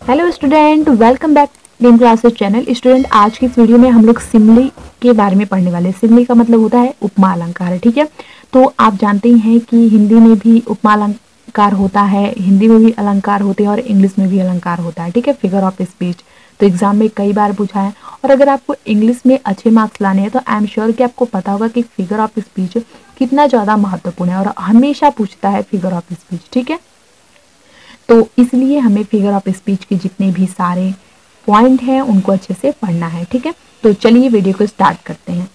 Hello student, welcome back game classes channel. Student, आज की इस वीडियो में हम लोग सिमली के बारे में पढ़ने वाले हैं। सिमली का मतलब होता है उपमा अलंकार है, ठीक है। तो आप जानते ही हैं कि हिंदी में भी उपमा अलंकार होता है, हिंदी में भी अलंकार होते हैं और इंग्लिश में भी अलंकार होता है, ठीक है। फिगर ऑफ स्पीच तो एग्जाम में कई बार पूछा है, और अगर आपको इंग्लिश में अच्छे मार्क्स लाने हैं तो आई एम श्योर कि आपको पता होगा कि फिगर ऑफ स्पीच कितना ज़्यादा महत्वपूर्ण है और हमेशा पूछता है फिगर ऑफ स्पीच, ठीक है। तो इसलिए हमें फिगर ऑफ स्पीच के जितने भी सारे पॉइंट हैं उनको अच्छे से पढ़ना है, ठीक है। तो चलिए वीडियो को स्टार्ट करते हैं।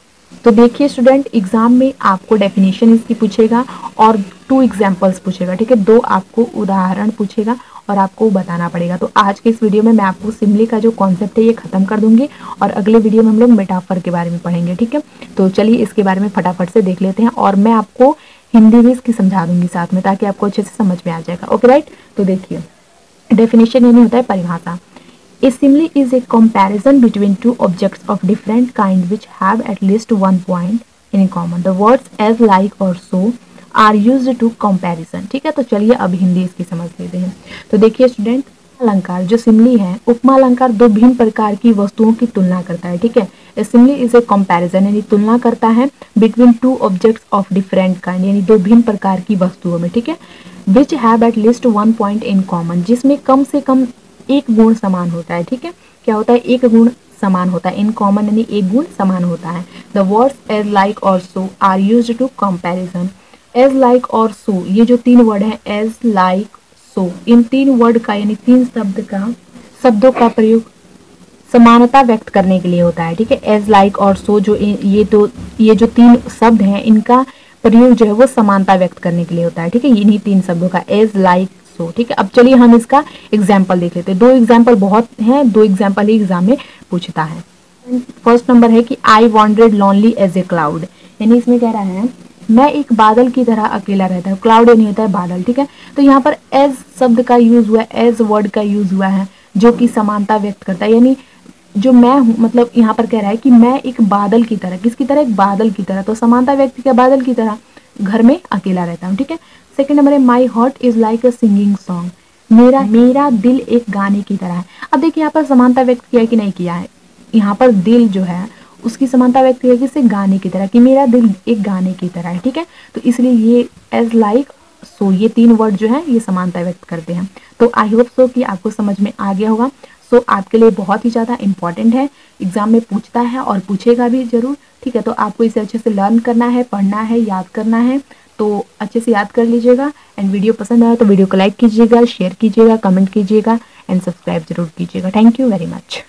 तो देखिए स्टूडेंट, एग्जाम में आपको डेफिनेशन इसकी पूछेगा और 2 एग्जाम्पल्स पूछेगा, ठीक है। 2 आपको उदाहरण पूछेगा और आपको बताना पड़ेगा। तो आज के इस वीडियो में मैं आपको सिमली का जो कॉन्सेप्ट है ये खत्म कर दूंगी और अगले वीडियो में हम लोग मेटाफर के बारे में पढ़ेंगे, ठीक है। तो चलिए इसके बारे में फटाफट से देख लेते हैं और मैं आपको हिंदी भी इसकी समझा दूंगी साथ में, ताकि आपको अच्छे से समझ में आ जाएगा। Okay right. तो देखिए डेफिनेशन यानी होता है परिभाषा। A simile is a comparison between two objects of different kind which have at least one point in common. The words as, like और so are used to comparison. ठीक है। तो चलिए अब हिंदी इसकी समझ लेते हैं। तो देखिए स्टूडेंट, अलंकार जो सिमली है, उपमा अलंकार दो भिन्न प्रकार की वस्तुओं की तुलना करता है, ठीक है। A simile is a comparison यानी तुलना करता है between two objects of different kind यानी दो भिन्न प्रकार की वस्तुओं में, ठीक है। Which have at least one point in common जिसमें कम से कम एक गुण समान होता है, ठीक है। क्या होता है? एक गुण समान होता है। इन कॉमन यानी एक गुण समान होता है। द वर्ड्स एज, लाइक और so are used to comparison. As, like और सो ये जो 3 वर्ड हैं, एज, लाइक, सो, इन 3 वर्ड का यानी 3 शब्दों का प्रयोग समानता व्यक्त करने के लिए होता है, ठीक है। एज, लाइक और सो जो ये जो 3 शब्द हैं इनका प्रयोग जो है वो समानता व्यक्त करने के लिए होता है, ठीक है। इन्हीं 3 शब्दों का एज, लाइक, सो, ठीक है। अब चलिए हम इसका एग्जाम्पल देख लेते हैं। 2 एग्जाम्पल बहुत हैं, 2 एग्जाम्पल ही एग्जाम में पूछता है। फर्स्ट नंबर है कि आई वॉन्डरेड लॉनली एज ए क्लाउड, यानी इसमें कह रहा है मैं एक बादल की तरह अकेला रहता हूँ। क्लाउड यानी होता है बादल, ठीक है। तो यहाँ पर एज शब्द का यूज हुआ है, एज वर्ड का यूज हुआ है जो कि समानता व्यक्त करता है। यानी जो मैं हूँ, मतलब यहाँ पर कह रहा है कि मैं एक बादल की तरह, किसकी तरह? एक बादल की तरह। तो समानता व्यक्त किया बादल की तरह, घर में अकेला रहता हूँ, ठीक है। सेकंड नंबर है my heart is like a singing song, मेरा दिल एक गाने की तरह है। अब देखिए यहाँ पर समानता व्यक्त किया कि नहीं किया है? यहाँ पर दिल जो है उसकी समानता व्यक्त किया किससे? गाने की तरह, कि मेरा दिल एक गाने की तरह है, ठीक है। तो इसलिए ये एज, लाइक, सो ये 3 वर्ड जो है ये समानता व्यक्त करते हैं। तो आई होप सो कि आपको समझ में आ गया होगा। सो आपके लिए बहुत ही ज़्यादा इंपॉर्टेंट है, एग्जाम में पूछता है और पूछेगा भी जरूर, ठीक है। तो आपको इसे अच्छे से लर्न करना है, पढ़ना है, याद करना है। तो अच्छे से याद कर लीजिएगा। एंड वीडियो पसंद आया तो वीडियो को लाइक कीजिएगा, शेयर कीजिएगा, कमेंट कीजिएगा एंड सब्सक्राइब जरूर कीजिएगा। Thank you very much.